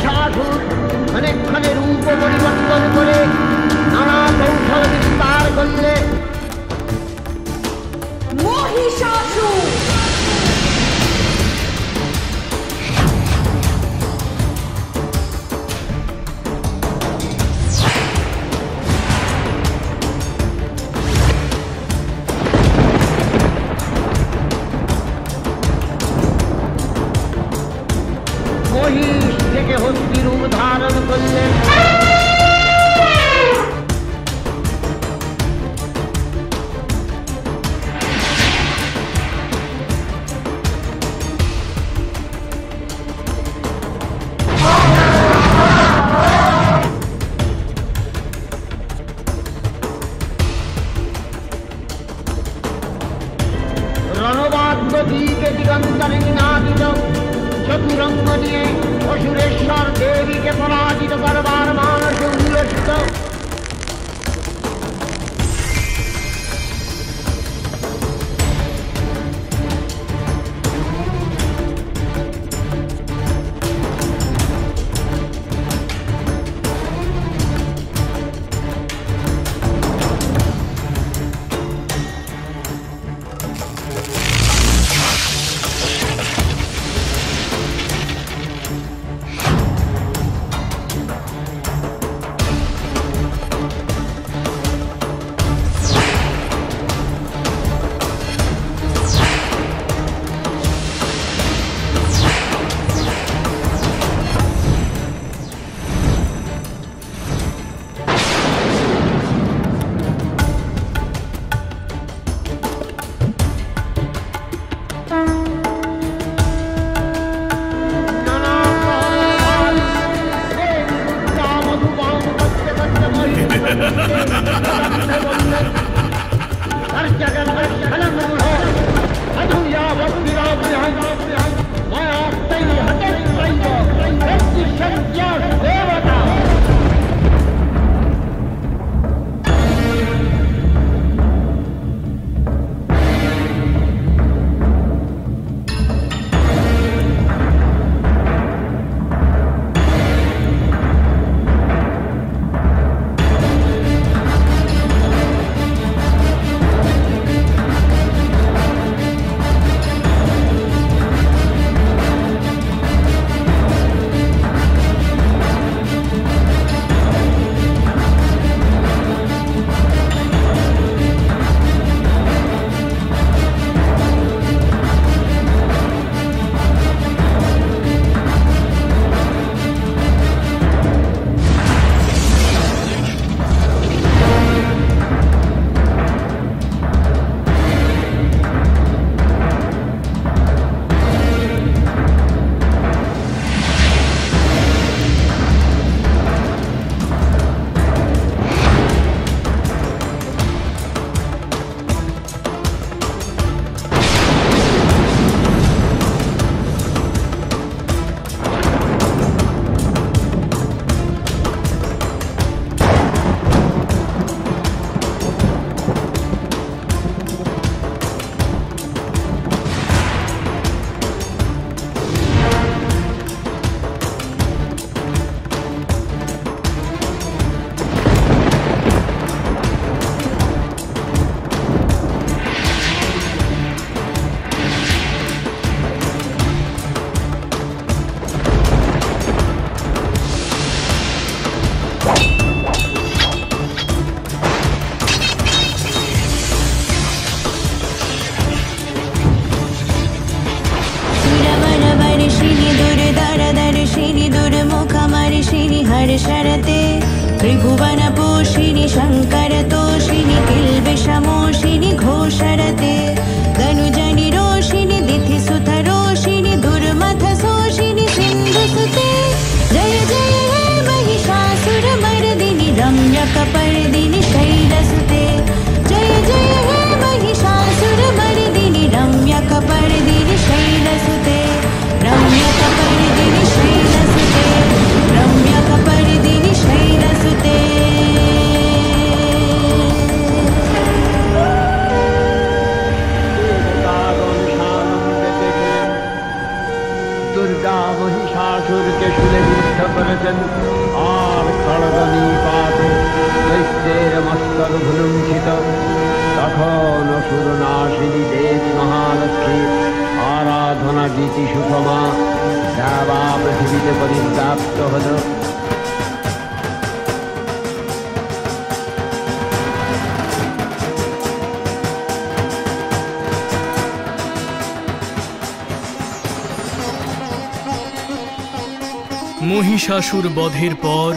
মহিষাসুর অনেকক্ষণে রূপ পরিবর্তন করে নানা কৌশল বিস্তার করলে।
মহিষাসুর
মহিষ থেকে হস্তি রূপ ধারণ করলেন। রণবাদ্য দিকে দিগন্তরে নিনাদিত চতুরঙ্গ নিয়ে অসুরেশ্বর দেবীকে পরাজিত করবার মানসে উল্লসিত।
शरते त्रिभुवन पोषिणि शंकर तोषिणि किल्बिषमोषिणि घोषरते धनुजनि रोषिणि दिथि सुत रोषिणि दुर्मथ शोषिणि सिन्धुसुते जय जय हे महिषासुर मर्दिनि रम्यकपर्दिनि शैलसुते जय जय हे महिषासुर मर्दिनि रम्यकपर्दिनि शैलसुते रम्यकपर्दिनि शैलसुते रम्यकपर्दिनि शैलसुते
প্রাপ্ত হলো।
মহিষাসুর বধের পর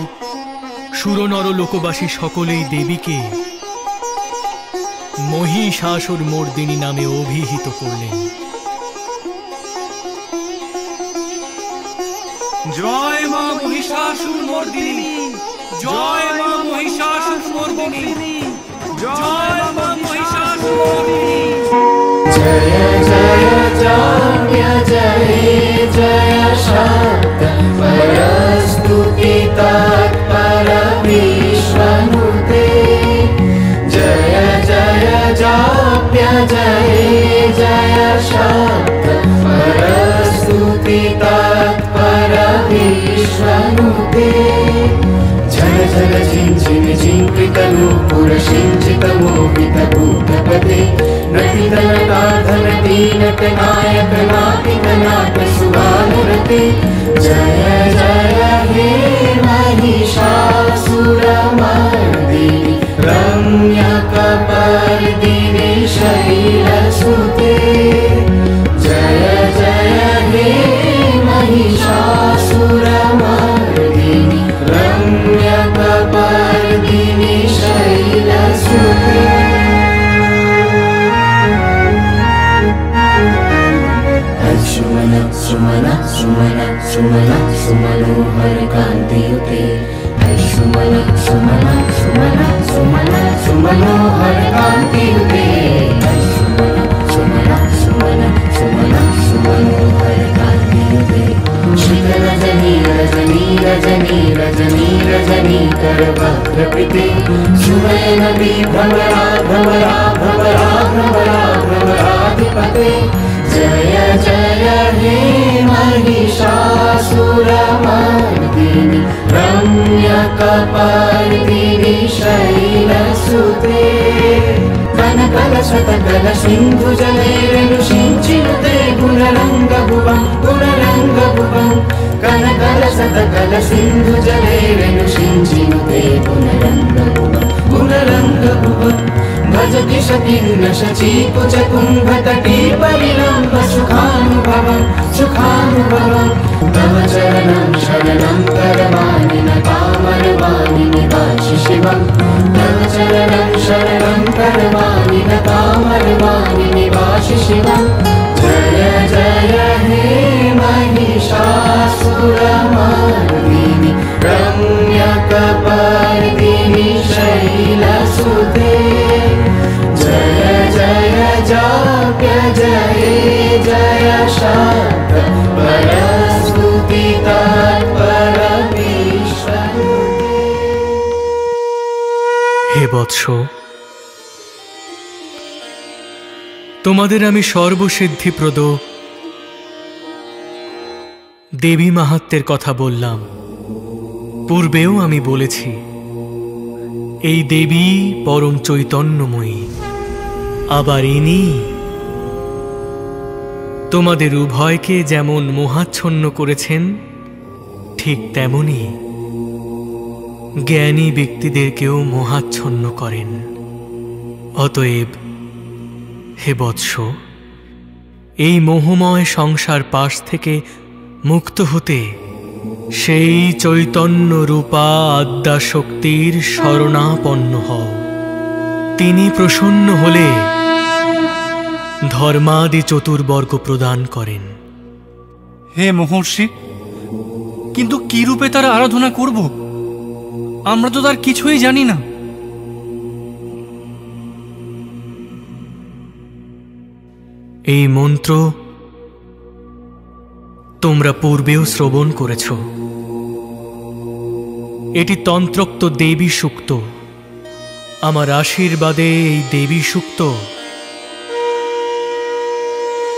সুরনর লোকবাসী সকলেই দেবীকে মহিষাসুর মর্দিনী নামে অভিহিত করলেন।
জয় মা মহিষাসুর মর্দিনী, জয় মা মহিষাসুর মর্দিনী, জয় মা মহিষাসুর মর্দিনী।
জয় জয় জয় জয় জয় শান্ত পরস্তুতি তৎপর বিশ্বনুতে। জয় জয় জয় জয় জয় শান্ত পরস্তুতি তৎপর বিশ্বনুতে। ঝর ঝর ঝিঞ্ঝিন ঝিঙ্কৃত নূপুর সিঞ্চিত মোহিত ভূতপতে। नटित नटाधर दीनक नायक नाटिक नाट सुभानुरते। जय जय हे महिषासुरमर्दिनि रम्यकपर्दिनि शैलसुते। जय जय हे महिषासुरमर्दिनि रम्यकपर्दिनि शैलसुते। सुमन सुमन सुमन सुमन सुमनोहर कांतियुते। सुमन सुमन सुमन सुमन सुमनोहर कांतियुते। सुमन सुमन सुमन सुमन सुमनोहर कांतियुते। शीत रजनी रजनी रजनी रजनी रजनी कर वक्त्रकृते। सुनयन विभ्रमरा भ्रमरा भ्रमरा भ्रमरा भ्रमराधिपते। जय जय हे महिषासुरमर्दिनि रम्यकपर्दिनि शैलसुते। कनकल शतकल सिन्धु जलैरनु सिञ्चिनुते गुणरङ्गभुवं गुणरङ्गभुवं। कनकल शतकल सिन्धु जलैरनु सिञ्चिनुते गुणरङ्गभुवं गुणरङ्गभुवं। भजति शकिन्न शचीकुच कुम्भतटी परिलम्ब सुखानुभवं सुखानुभवं। तव चरणं शरणं करवाणि न कामरवाणि निवासि शिवं। तव चरणं शरणं करवाणि न कामरवाणि निवासि शिवं। जय जय हे महिषासुरमर्दिनि रम्यकपर्दिनि शैलसुते। जय जय जय जय जय शांत परस्तुति तत्पर विश्वनुते।
হে বৎস, তোমাদের আমি সর্বসিদ্ধিপ্রদ দেবী মাহাত্ম্যের কথা বললাম। পূর্বেও আমি বলেছি, এই দেবী পরম চৈতন্যময়ী। আবার ইনি তোমাদের উভয়কে যেমন মোহাচ্ছন্ন করেছেন, ঠিক তেমনি জ্ঞানী ব্যক্তিদেরকেও মোহাচ্ছন্ন করেন। অতএব হে বৎস, এই মোহময় সংসার পাশ থেকে মুক্ত হতে সেই চৈতন্য রূপা আদ্যাশক্তির শরণাপন্ন হও। তিনি প্রসন্ন হলে ধর্মাদি চতুর্বর্গ প্রদান করেন।
হে মহর্ষি, কিন্তু কি রূপে তার আরাধনা করব? আমরা তো তার কিছুই জানি না।
এই মন্ত্র তোমরা পূর্বেও শ্রবণ করেছ। এটি তন্ত্রোক্ত দেবী সূক্ত। আমার আশীর্বাদে এই দেবী সূক্ত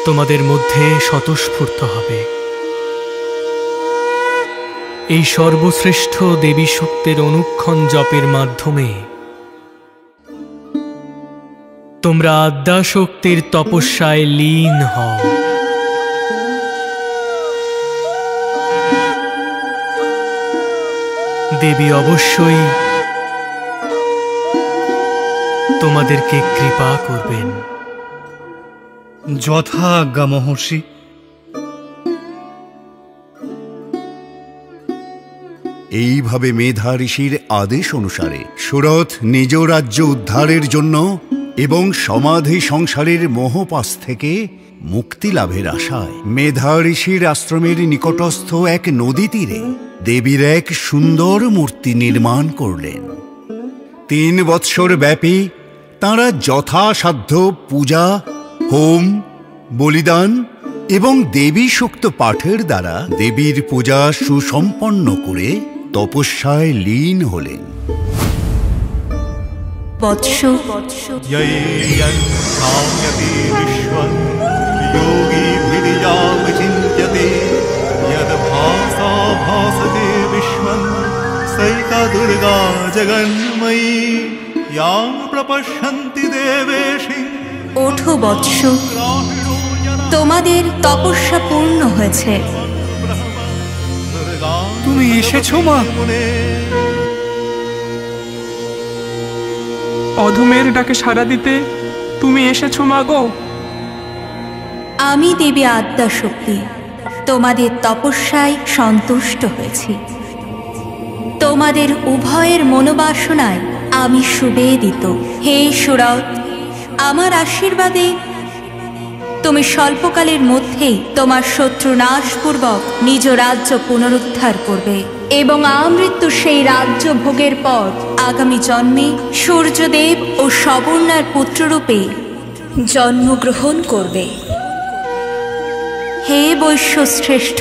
তোমাদের মধ্যে স্বতঃস্ফূর্ত হবে। এই সর্বশ্রেষ্ঠ দেবী সূক্তের অনুক্ষণ জপের মাধ্যমে তোমরা আদ্যাশক্তির তপস্যায় লীন হও। দেবী অবশ্যই তোমাদেরকে কৃপা করবেন।
যথা আজ্ঞা মহর্ষি।
এইভাবে মেধা ঋষির আদেশ অনুসারে সুরথ নিজ রাজ্য উদ্ধারের জন্য এবং সমাধি সংসারের মোহপাশ থেকে মুক্তি লাভের আশায় মেধা ঋষির আশ্রমের নিকটস্থ এক নদী তীরে দেবীর এক সুন্দর মূর্তি নির্মাণ করলেন। 3 বৎসর ব্যাপী তাঁরা যথাসাধ্য পূজা, হোম, বলিদান এবং দেবী সূক্ত পাঠের দ্বারা দেবীর পূজা সুসম্পন্ন করে তপস্যায় লীন হলেন।
বৎস
योगीभिर्यामचिन्त्यते यद्भासा भासते विश्वं सैका दुर्गा जगन्मयी यां प्रपश्यन्ति देवेशि।
ওঠো বৎস, তোমাদের তপস্যা পূর্ণ হয়েছে।
তুমি এসেছো মা?
অধমের ডাকে সাড়া দিতে তুমি এসেছো মা গো।
আমি দেবী আদ্যাশক্তি তোমাদের তপস্যায় সন্তুষ্ট হয়েছি। তোমাদের উভয়ের মনোবাসনায় আমি সুবেদিত। হে সুরথ, আমার আশীর্বাদে তুমি স্বল্পকালের মধ্যেই তোমার শত্রু নাশপূর্বক নিজ রাজ্য পুনরুদ্ধার করবে এবং আমৃত্যু সেই রাজ্য ভোগের পর আগামী জন্মে সূর্যদেব ও সবর্ণার পুত্ররূপে জন্মগ্রহণ করবে। হে বৈশ্যশ্রেষ্ঠ,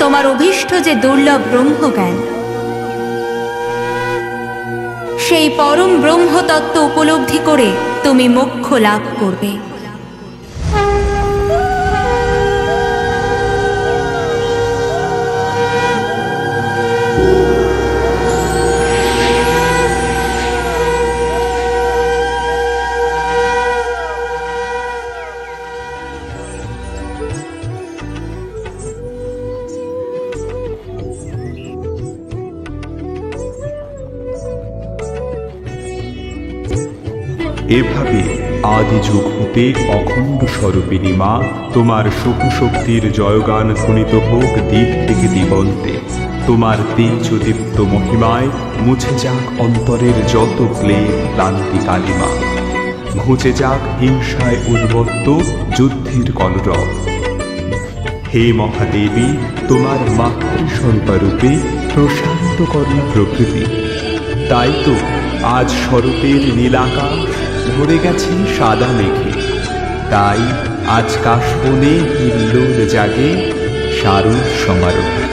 তোমার অভীষ্ট যে দুর্লভ ব্রহ্মজ্ঞান, সেই পরম ব্রহ্মতত্ত্ব উপলব্ধি করে তুমি মোক্ষ লাভ করবে।
এভাবে আদি যুগ হতে অখণ্ড স্বরূপিণী মা তোমার শক্তির জয়গান ধ্বনিত হোক দিক থেকে দিগন্তে। তোমার তেজদীপ্ত মহিমায় মুছে যাক অন্তরের যত ক্লেদ ক্লান্তি কালিমা, ঘুচে যাক হিংসায় উন্মত্ত যুদ্ধের কলরব। হে মহাদেবী, তোমার মাতৃস্বরূপে প্রশান্ত করুন প্রকৃতি। তাই তো আজ শরতের নীলাকাশ ভরে গেছে সাদা মেঘে। তাই আজ কাশবনে হিল্লোল জাগে শারদ সমারোহে।